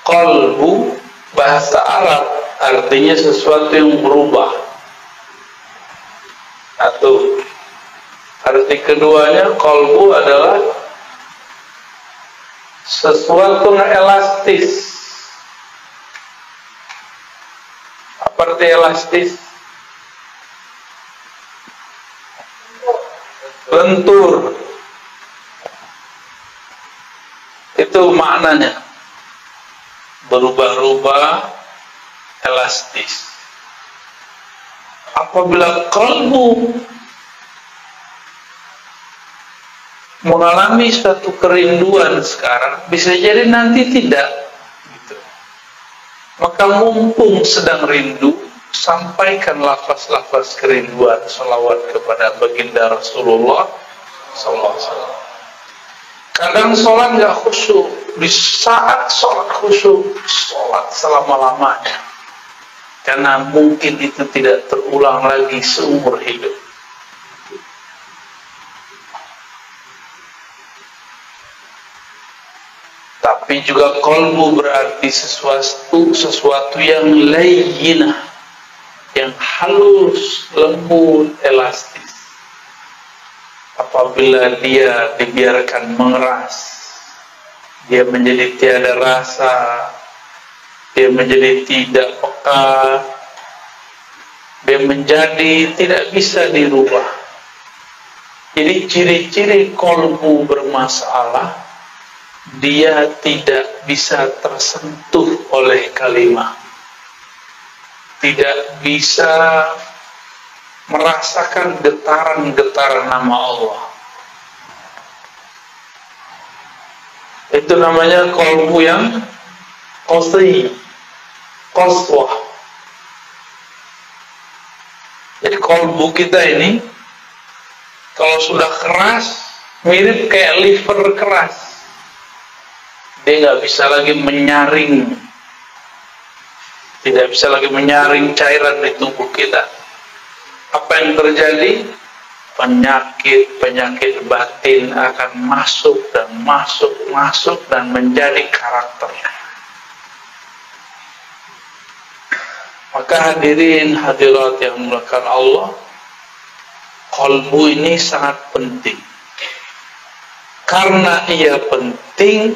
Qalbu bahasa Arab artinya sesuatu yang berubah. Satu. Arti keduanya, qalbu adalah sesuatu yang elastis. Apa arti elastis? Lentur. Itu maknanya. Berubah-ubah, elastis. Apabila kalbu mengalami suatu kerinduan sekarang, bisa jadi nanti tidak. Gitu. Maka mumpung sedang rindu, sampaikan lafaz-lafaz kerinduan, salawat kepada baginda Rasulullah SAW. Kadang sholat nggak khusyuk, di saat sholat khusyuk, sholat selama-lamanya. Karena mungkin itu tidak terulang lagi seumur hidup. Tapi juga qalbu berarti sesuatu yang layyinah, yang halus, lembut, elastis. Apabila dia dibiarkan mengeras, dia menjadi tiada rasa, dia menjadi tidak peka, dia menjadi tidak bisa dirubah. Jadi ciri-ciri qalbu bermasalah, dia tidak bisa tersentuh oleh kalimah, tidak bisa merasakan getaran-getaran nama Allah. Itu namanya qalbu yang qasih, qaswah. Jadi qalbu kita ini kalau sudah keras, mirip kayak liver keras. Dia nggak bisa lagi menyaring, tidak bisa lagi menyaring cairan di tubuh kita. Apa yang terjadi? Penyakit batin akan masuk dan menjadi karakter. Maka hadirin hadirat yang dimuliakan Allah, qalbu ini sangat penting. Karena ia penting,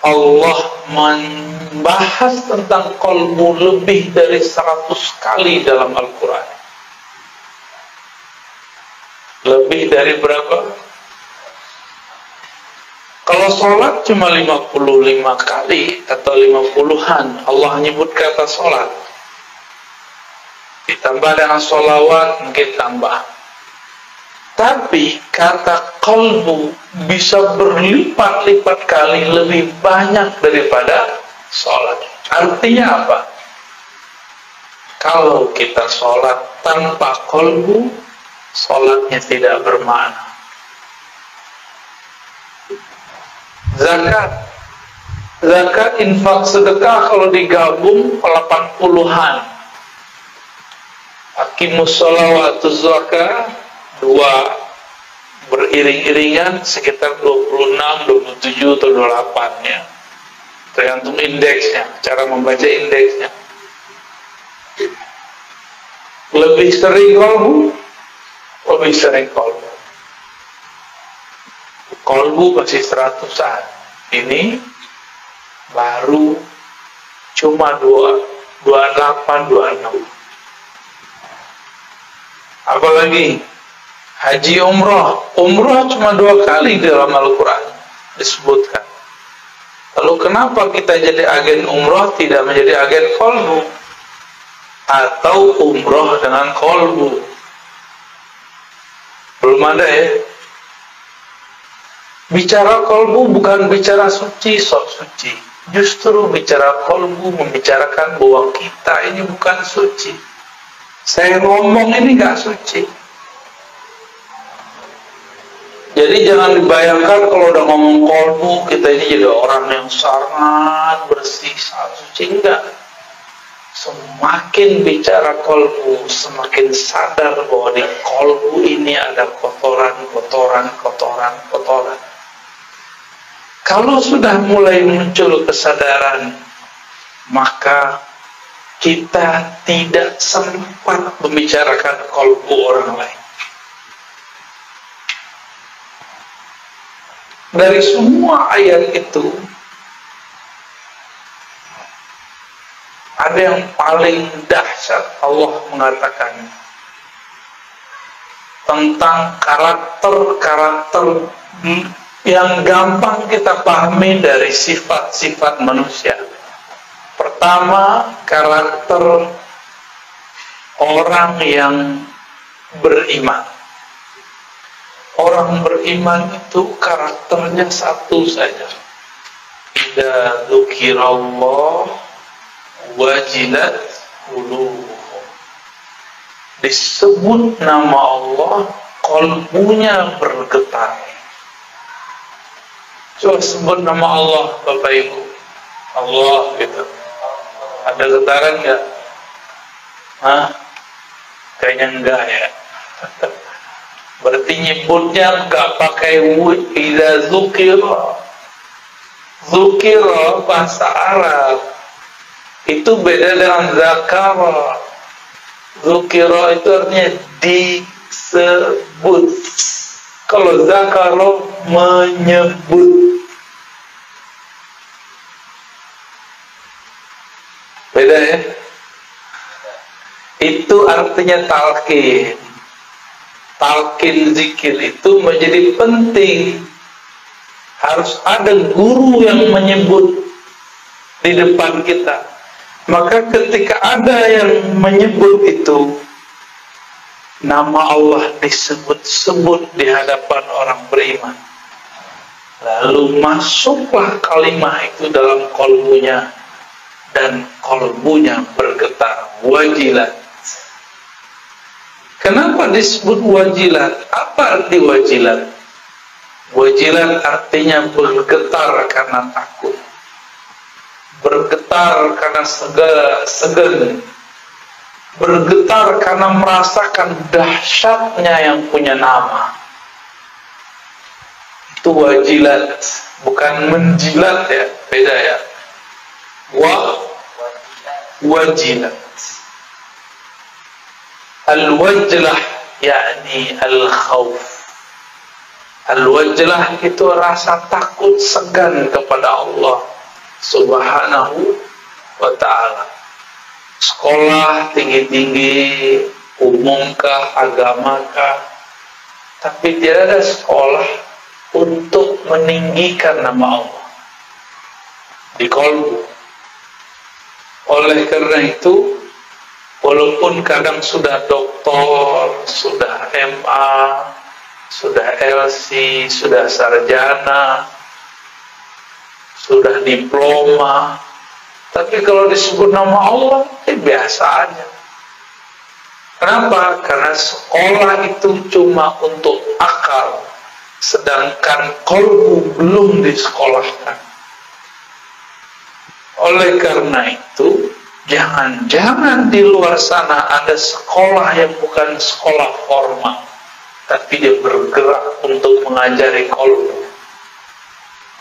Allah membahas tentang qalbu lebih dari 100 kali dalam Al-Quran. Lebih dari berapa? Kalau sholat cuma 55 kali atau 50-an Allah nyebut kata sholat. Ditambah dengan sholawat mungkin tambah. Tapi kata qalbu bisa berlipat-lipat kali lebih banyak daripada sholat. Artinya apa? Kalau kita sholat tanpa qalbu, sholatnya tidak bermakna. Zakat, infak, sedekah kalau digabung 80-an. Aqimus sholawatuz zakah, dua beriring-iringan sekitar 26, 27 atau 28 ya. Tergantung indeksnya, cara membaca indeksnya. Lebih sering qalbu, lebih sering qalbu. Qalbu masih 100-an. Ini baru cuma 28, 26. Apalagi haji umroh cuma 2 kali dalam Al-Quran disebutkan. Lalu kenapa kita jadi agen umroh tidak menjadi agen qalbu? Atau umroh dengan qalbu? Belum ada ya. Bicara qalbu bukan bicara suci, sok suci. Justru bicara qalbu membicarakan bahwa kita ini bukan suci. Saya ngomong ini gak suci. Jadi jangan dibayangkan kalau udah ngomong qalbu kita ini jadi orang yang sangat bersih, sangat suci. Enggak. Semakin bicara qalbu, semakin sadar bahwa di qalbu ini ada kotoran. Kalau sudah mulai muncul kesadaran maka kita tidak sempat membicarakan kalbu orang lain. Dari semua ayat itu, ada yang paling dahsyat. Allah mengatakan tentang karakter-karakter yang gampang kita pahami dari sifat-sifat manusia. Pertama, karakter orang yang beriman. Orang beriman itu karakternya satu saja. Idza dzukirallah wajilat qulubuhum. Disebut nama Allah, kalbunya bergetar. Coba sebut nama Allah, Bapak Ibu. Allah gitu. Ada getaran nggak? Hah? Kayaknya enggak ya. Berarti nyebutnya nggak pakai wud. Idza dzukira. Dzukira bahasa Arab itu beda dengan zakara. Dzukira itu artinya disebut. Kalau zakara menyebut. Beda ya? Itu artinya talqin. Talqin zikir itu menjadi penting. Harus ada guru yang menyebut di depan kita. Maka ketika ada yang menyebut itu, nama Allah disebut-sebut di hadapan orang beriman, lalu masuklah kalimah itu dalam kalbunya, dan kalbunya bergetar, wajilat. Kenapa disebut wajilat? Apa arti wajilat? Wajilat artinya bergetar karena takut, bergetar karena segan, bergetar karena merasakan dahsyatnya yang punya nama. Itu wajilat, bukan menjilat ya, beda ya. Wajilat. Al-wajlah yakni al-khawf. Al-wajlah itu rasa takut segan kepada Allah Subhanahu wa ta'ala. Sekolah tinggi-tinggi, umumkah, agamakah, tapi tidak ada sekolah untuk meninggikan nama Allah di kalbu. Oleh karena itu, walaupun kadang sudah doktor, sudah MA, sudah LC, sudah sarjana, sudah diploma, tapi kalau disebut nama Allah, biasa aja. Kenapa? Karena sekolah itu cuma untuk akal, sedangkan kalbu belum disekolahkan. Oleh karena itu, jangan-jangan di luar sana ada sekolah yang bukan sekolah formal, tapi dia bergerak untuk mengajari kalbu.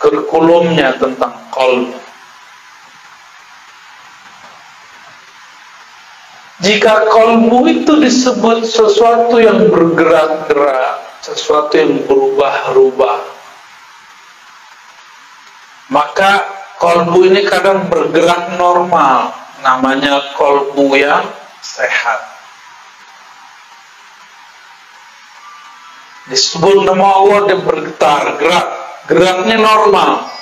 Kurikulumnya tentang kalbu. Jika kalbu itu disebut sesuatu yang bergerak-gerak, sesuatu yang berubah-ubah, maka kalbu ini kadang bergerak normal, namanya kalbu yang sehat. Disebut nama Allah, dia bergetar, geraknya normal.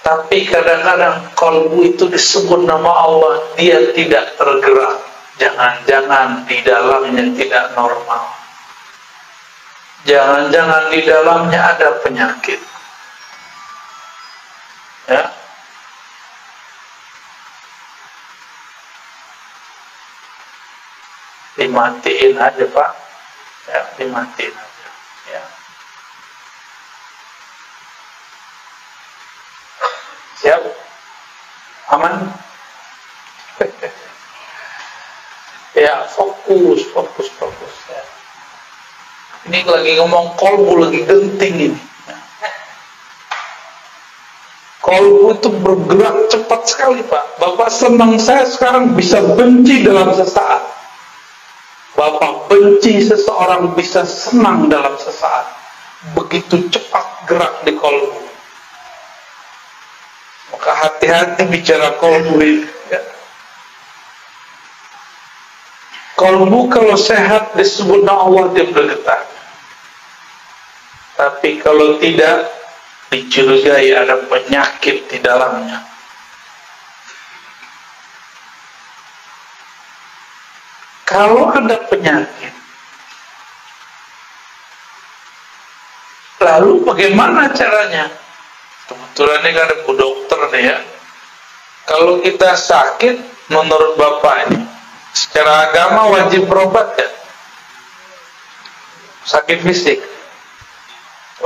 Tapi kadang-kadang kalbu itu disebut nama Allah, dia tidak tergerak. Jangan-jangan di dalamnya tidak normal. Jangan-jangan di dalamnya ada penyakit. Ya. Dimatiin aja Pak. Ya, dimatiin aja. Ya. Siap? Aman? Ya, fokus. Ya. Ini lagi ngomong kalbu, lagi genting ini. Kolbu itu bergerak cepat sekali, Pak. Bapak senang, saya sekarang bisa benci dalam sesaat. Bapak benci seseorang bisa senang dalam sesaat. Begitu cepat gerak di kolbu. Maka hati-hati bicara kolbu ini. Ya. Kolbu kalau sehat disebut Allah, dia bergetar. Tapi kalau tidak, dicurigai ada penyakit di dalamnya. Kalau ada penyakit, lalu bagaimana caranya? Kebetulan ini kan ada Bu Dokter nih ya. Kalau kita sakit, menurut Bapak ini, secara agama wajib berobat ya? Sakit fisik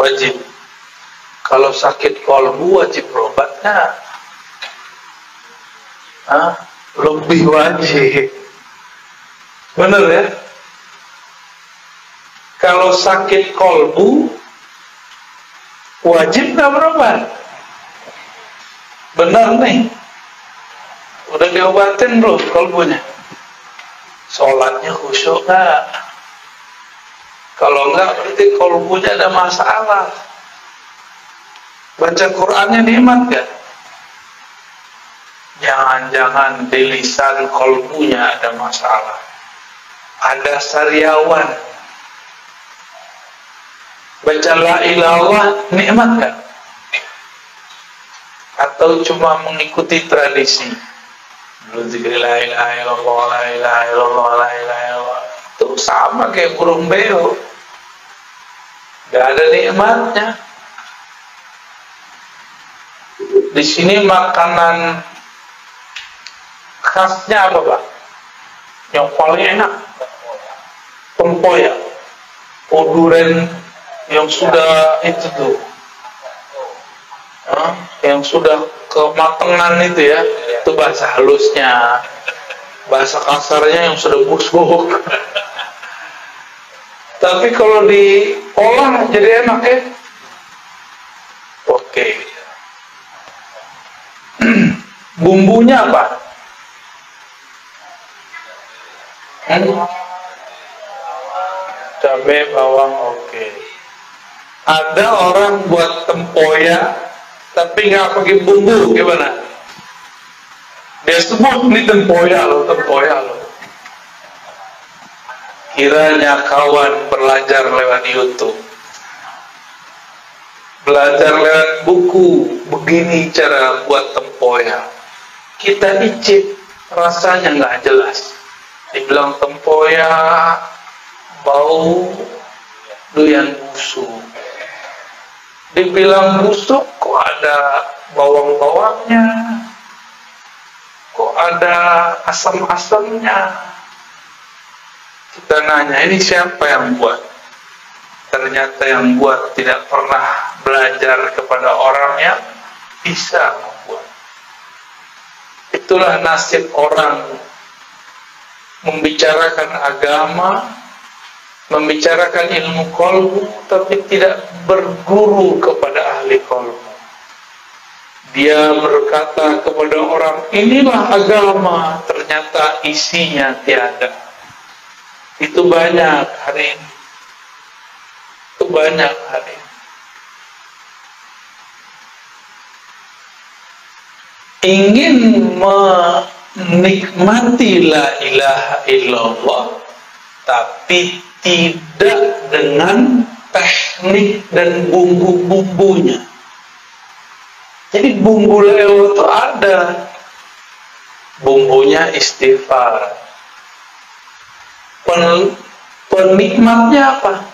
wajib. Kalau sakit kolbu wajib berobatnya? Lebih wajib. Benar ya? Kalau sakit kolbu wajib nggak berobat? Benar nih. Udah diobatin belum kolbunya? Sholatnya khusyuk nggak? Kalau nggak berarti kolbunya ada masalah. Baca Qur'annya nikmat gak? Jangan-jangan di lisan kolbunya ada masalah. Ada sariawan. Baca la ilaha nikmat gak? Atau cuma mengikuti tradisi? Belum zikir la ilaha illallah, la ilaha illallah, la ilaha illallah. Itu sama kayak burung beo. Gak ada nikmatnya. Di sini makanan khasnya apa, Pak? Yang paling enak? Tempoyak. Durian yang sudah itu tuh. Yang sudah kematangan itu ya. Itu bahasa halusnya. Bahasa kasarnya yang sudah busuk. Tapi kalau diolah jadi enak ya. Oke. Bumbunya apa? Cabai, bawang, oke. Ada orang buat tempoyak tapi nggak pakai bumbu, gimana? Dia sebut ini tempoyak loh. Kiranya kawan belajar lewat YouTube, belajar lewat buku, begini cara buat tempoyak. Kita icip, rasanya nggak jelas. Dibilang tempoyak, bau doyan busuk. Dibilang busuk, kok ada bawang-bawangnya, kok ada asam-asamnya. Kita nanya, ini siapa yang buat? Ternyata yang buat tidak pernah belajar kepada orang yang bisa membuat. Itulah nasib orang membicarakan agama, membicarakan ilmu kolbu, tapi tidak berguru kepada ahli kolbu. Dia berkata kepada orang, inilah agama, ternyata isinya tiada. Itu banyak hari ini. Itu banyak hari ini. Ingin menikmati la ilaha illallah, tapi tidak dengan teknik dan bumbu-bumbunya. Jadi bumbu leo itu ada, bumbunya istighfar. Penikmatnya apa?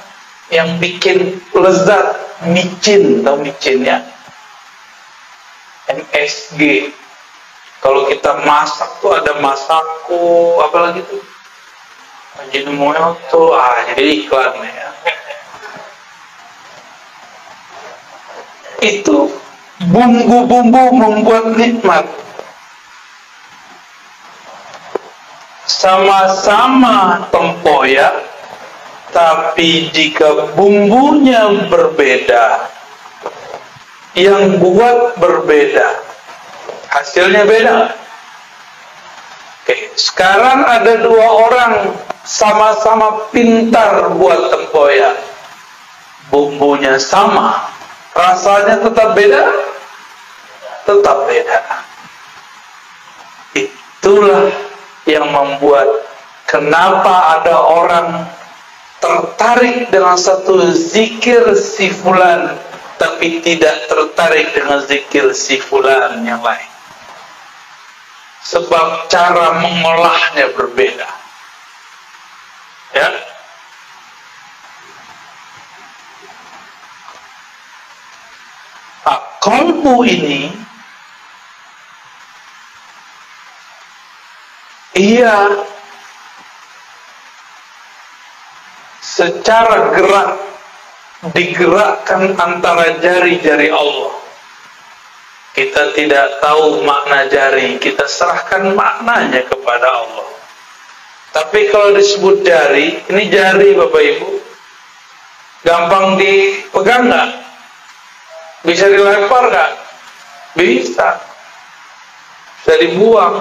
Yang bikin lezat, micin, tahu micin ya? MSG. Kalau kita masak tuh ada masako, apalagi tuh Ajinomoto, jadi iklan ya. Itu bumbu-bumbu membuat nikmat. Sama-sama tempoyak, tapi jika bumbunya berbeda, yang buat berbeda, hasilnya beda. Oke, sekarang ada dua orang sama-sama pintar buat tempoyak, bumbunya sama, rasanya tetap beda, tetap beda. Itulah yang membuat kenapa ada orang tertarik dengan satu zikir si fulan, tapi tidak tertarik dengan zikir si fulan yang lain. Sebab cara mengolahnya berbeda. Ya. Nah, qalbu ini ia secara gerak digerakkan antara jari-jari Allah. Kita tidak tahu makna jari, kita serahkan maknanya kepada Allah. Tapi kalau disebut jari, ini jari Bapak Ibu, gampang dipegang nggak? Bisa dilempar nggak? Bisa. Bisa dibuang.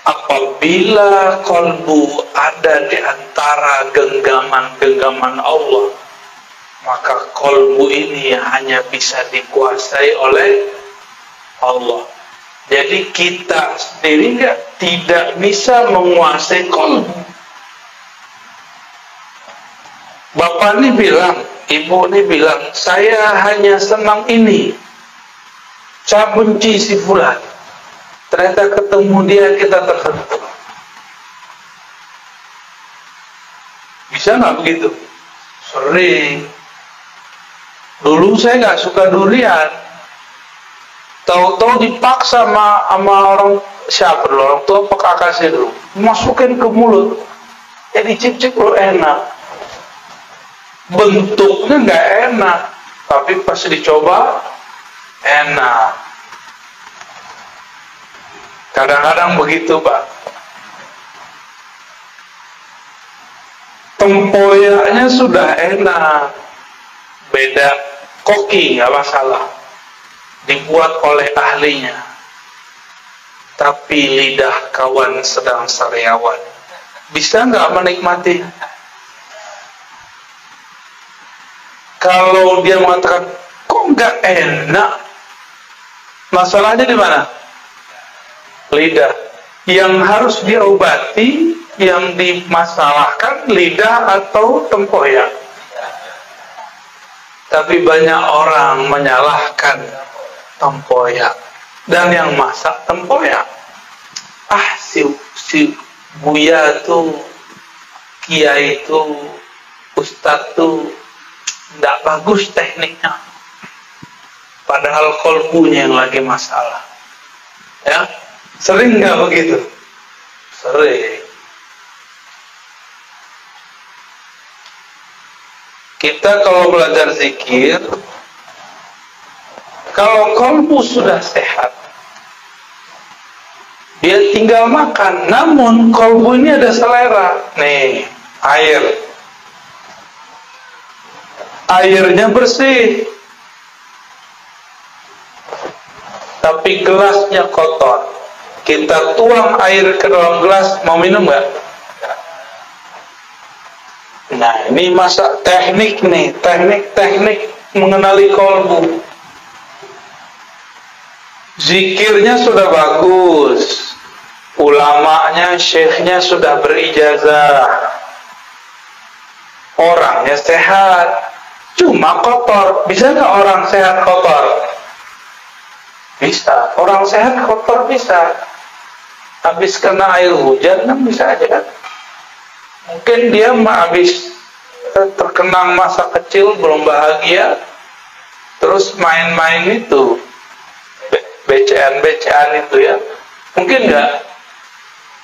Apabila qalbu ada di antara genggaman-genggaman Allah, maka qalbu ini hanya bisa dikuasai oleh Allah. Jadi kita sendiri tidak bisa menguasai qalbu. Bapak ini bilang, ibu ini bilang, saya hanya senang ini, saya benci si fulan. Ternyata ketemu dia kita tersentuh. Bisa nggak begitu? Sering. Dulu saya nggak suka durian. Tahu-tahu dipaksa sama orang siapa dulu? Orang tua apa kakak saya dulu? Masukin ke mulut. Jadi cip-cip lo enak. Bentuknya nggak enak, tapi pas dicoba enak. Kadang-kadang begitu Pak. Tempoyaknya sudah enak, beda koki nggak masalah, dibuat oleh ahlinya. Tapi lidah kawan sedang sariawan, bisa nggak menikmati? Kalau dia mengatakan kok nggak enak, masalahnya di mana? Lidah. Yang harus diobati, yang dimasalahkan lidah atau tempoyak. Tapi banyak orang menyalahkan tempoyak dan yang masak tempoyak. Si Buya tuh, Kiai tuh, Ustadz tuh tidak bagus tekniknya. Padahal kolbunya yang lagi masalah. Ya. Sering nggak begitu? Sering. Kita kalau belajar zikir, kalau kolbu sudah sehat, dia tinggal makan. Namun kolbu ini ada selera. Nih, air. Airnya bersih. Tapi gelasnya kotor. Kita tuang air ke dalam gelas, mau minum nggak? Nah, ini masa teknik nih, teknik mengenali kolbu. Zikirnya sudah bagus, ulamanya, syekhnya sudah berijazah, orangnya sehat, cuma kotor. Bisa nggak orang sehat kotor? Bisa. Orang sehat kotor bisa. Habis kena air hujan kan bisa aja kan? Mungkin dia habis terkenang masa kecil belum bahagia, terus main-main itu, becean itu ya, mungkin nggak?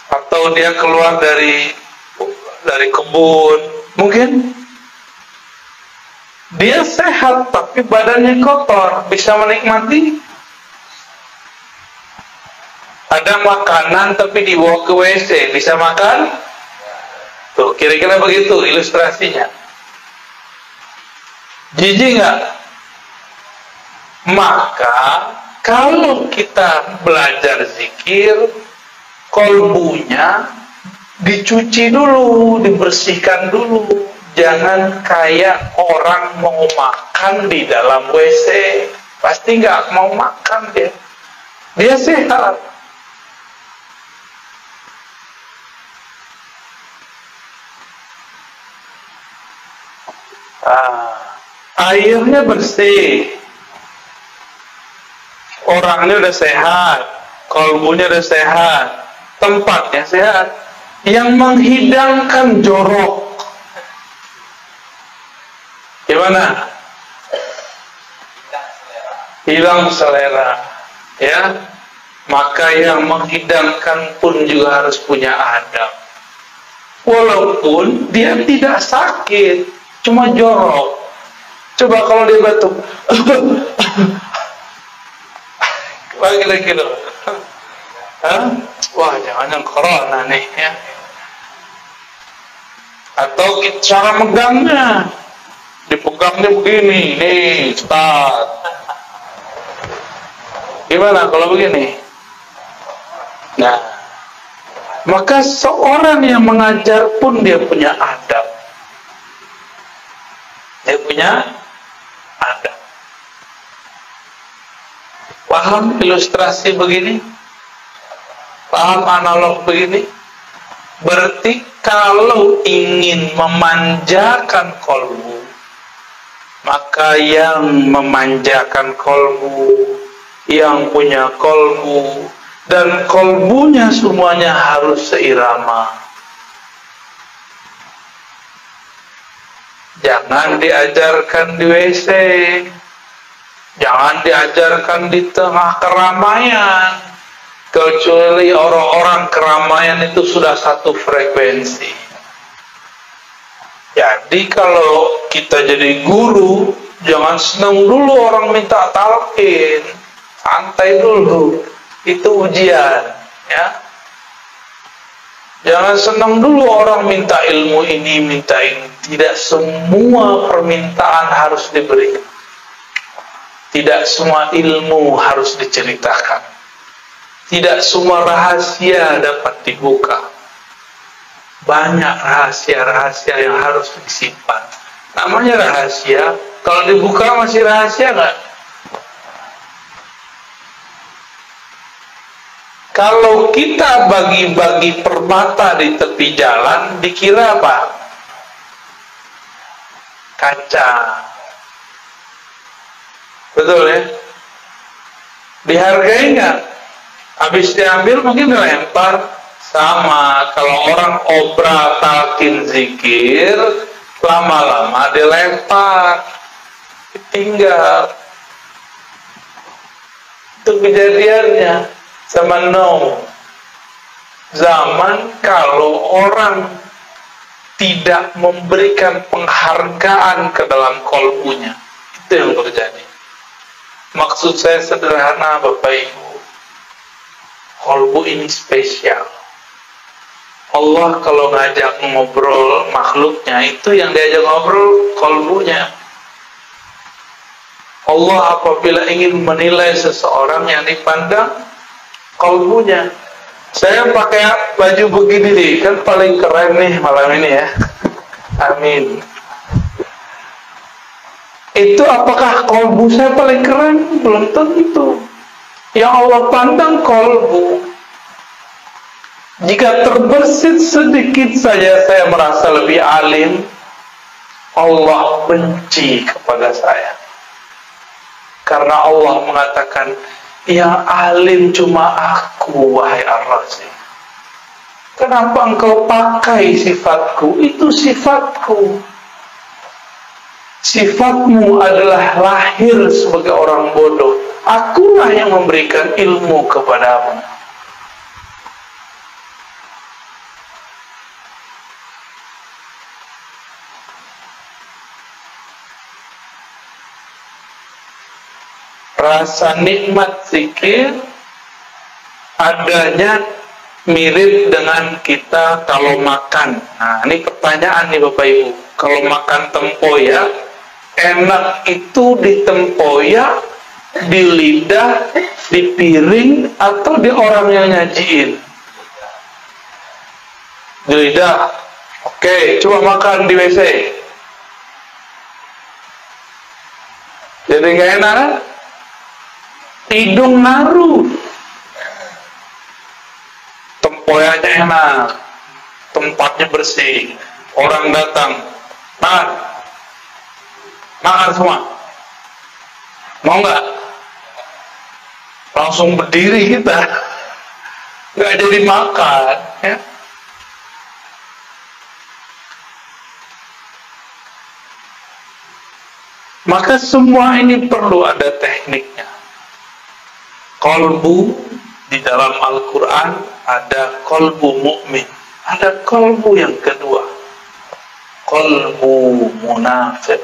Atau dia keluar dari kebun, mungkin dia sehat tapi badannya kotor, bisa menikmati? Ada makanan tapi dibawa ke WC, bisa makan? Tuh, kira-kira begitu ilustrasinya. Jijik nggak? Maka kalau kita belajar zikir, kolbunya dicuci dulu, dibersihkan dulu. Jangan kayak orang mau makan di dalam WC, pasti nggak mau makan dia. Dia sehat. Airnya bersih, orangnya udah sehat, kolbunya udah sehat, tempatnya sehat. Yang menghidangkan jorok, gimana? Hilang selera, ya. Maka yang menghidangkan pun juga harus punya adab. Walaupun dia tidak sakit, cuma jorok. Coba kalau dia batuk, lagi loh. Wah, jangan corona nih ya. Atau cara megangnya, dipegangnya begini, nih, start. Gimana kalau begini? Nah, maka seorang yang mengajar pun dia punya adab. Dia punya adab. Paham ilustrasi begini? Paham analog begini? Berarti kalau ingin memanjakan kolbu, maka yang memanjakan kolbu, yang punya kolbu, dan kolbunya semuanya harus seirama. Jangan diajarkan di WC, jangan diajarkan di tengah keramaian, kecuali orang-orang keramaian itu sudah satu frekuensi. Jadi kalau kita jadi guru, jangan senang dulu orang minta talqin, santai dulu, itu ujian, ya. Jangan senang dulu orang minta ilmu ini, minta ini. Tidak semua permintaan harus diberi. Tidak semua ilmu harus diceritakan. Tidak semua rahasia dapat dibuka. Banyak rahasia-rahasia yang harus disimpan. Namanya rahasia, kalau dibuka masih rahasia nggak? Kalau kita bagi-bagi permata di tepi jalan, dikira apa? Kaca. Betul ya? Dihargai nggak? Habis diambil mungkin dilempar. Sama kalau orang obra talqin zikir, lama-lama dilempar, ditinggal. Itu kejadiannya zaman Nuh. Zaman kalau orang tidak memberikan penghargaan ke dalam kolbunya, itu yang terjadi. Maksud saya sederhana, Bapak Ibu. Kolbu ini spesial. Allah kalau ngajak ngobrol makhluknya, itu yang diajak ngobrol kolbunya. Allah apabila ingin menilai seseorang yang dipandang kolbunya. Saya pakai baju begini nih, kan paling keren nih malam ini ya. Amin. Itu apakah kolbu saya paling keren? Belum tentu. Yang Allah pandang kolbu. Jika terbersit sedikit saja saya merasa lebih alim, Allah benci kepada saya. Karena Allah mengatakan, yang alim cuma aku, wahai Ar-Razi. Kenapa engkau pakai sifatku? Itu sifatku. Sifatmu adalah lahir sebagai orang bodoh. Akulah yang memberikan ilmu kepadamu. Rasa nikmat zikir adanya mirip dengan kita kalau makan. Nah, ini pertanyaan nih Bapak Ibu. Kalau makan tempoyak, enak itu di tempoyak Di lidah, di piring, atau di orang yang nyajiin? Di lidah. Oke, coba makan di WC. Jadi gak enak kan? Hidung naruh. Tempoyaknya enak, tempatnya bersih, orang datang, makan semua. Mau nggak? Langsung berdiri kita, nggak jadi makan. Ya. Maka semua ini perlu ada tekniknya. Qalbu di dalam Al-Quran ada qalbu mukmin, ada qalbu yang kedua, qalbu munafik.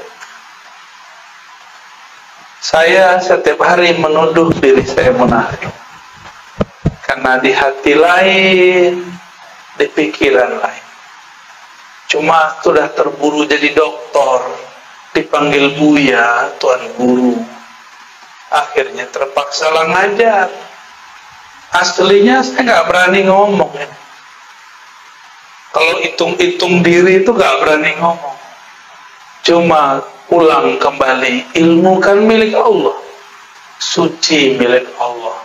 Saya setiap hari menuduh diri saya munafik, karena di hati lain, di pikiran lain. Cuma sudah terburu jadi dokter, dipanggil Buya, Tuan Guru, akhirnya terpaksa ngajar. Aslinya saya nggak berani ngomong ya. Kalau hitung-hitung diri itu nggak berani ngomong. Cuma ulang kembali, ilmu kan milik Allah, suci milik Allah.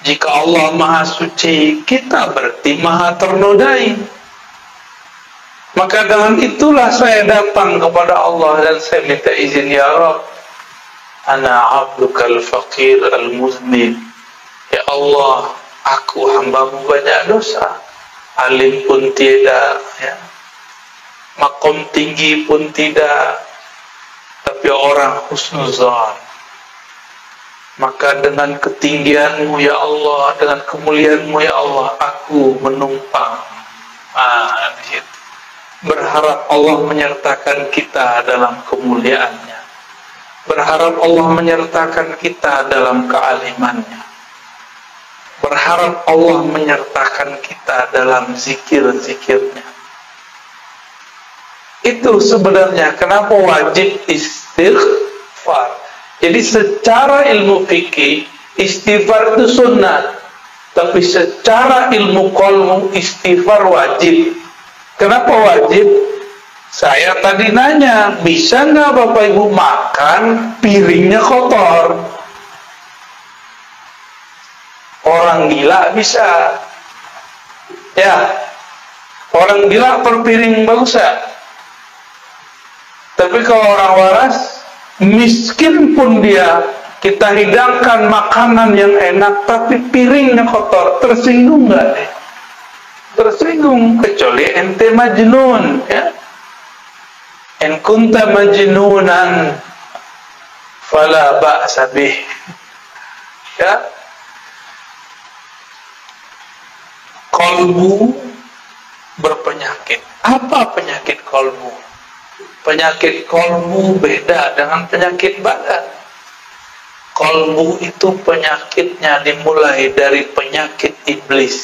Jika Allah maha suci, kita berarti maha ternodai. Maka dengan itulah saya datang kepada Allah dan saya minta izin, ya Rabb, ana abdukal faqir al-muznib. Ya Allah, aku hambamu banyak dosa, alim pun tidak, ya. Makom tinggi pun tidak, tapi orang husnuzan. Maka dengan ketinggianmu ya Allah, dengan kemuliaanmu ya Allah, aku menumpang. Di situ. Berharap Allah menyertakan kita dalam kemuliaannya. Berharap Allah menyertakan kita dalam kealimannya. Berharap Allah menyertakan kita dalam zikir-zikirnya. Itu sebenarnya kenapa wajib istighfar. Jadi secara ilmu fikih istighfar itu sunnah, tapi secara ilmu qalbu istighfar wajib. Kenapa wajib? Saya tadi nanya, bisa nggak Bapak Ibu makan piringnya kotor? Orang gila bisa, ya. Orang gila per piring bagus ya. Tapi kalau orang waras, miskin pun dia, kita hidangkan makanan yang enak, tapi piringnya kotor, tersinggung nggak deh? Tersinggung, kecuali ente majnun, ya. In kunta majnunan, fala ba'sa bih, ya. Qalbu berpenyakit. Apa penyakit qalbu? Penyakit qalbu beda dengan penyakit badan. Qalbu itu penyakitnya dimulai dari penyakit iblis.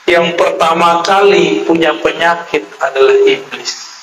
Yang pertama kali punya penyakit adalah iblis.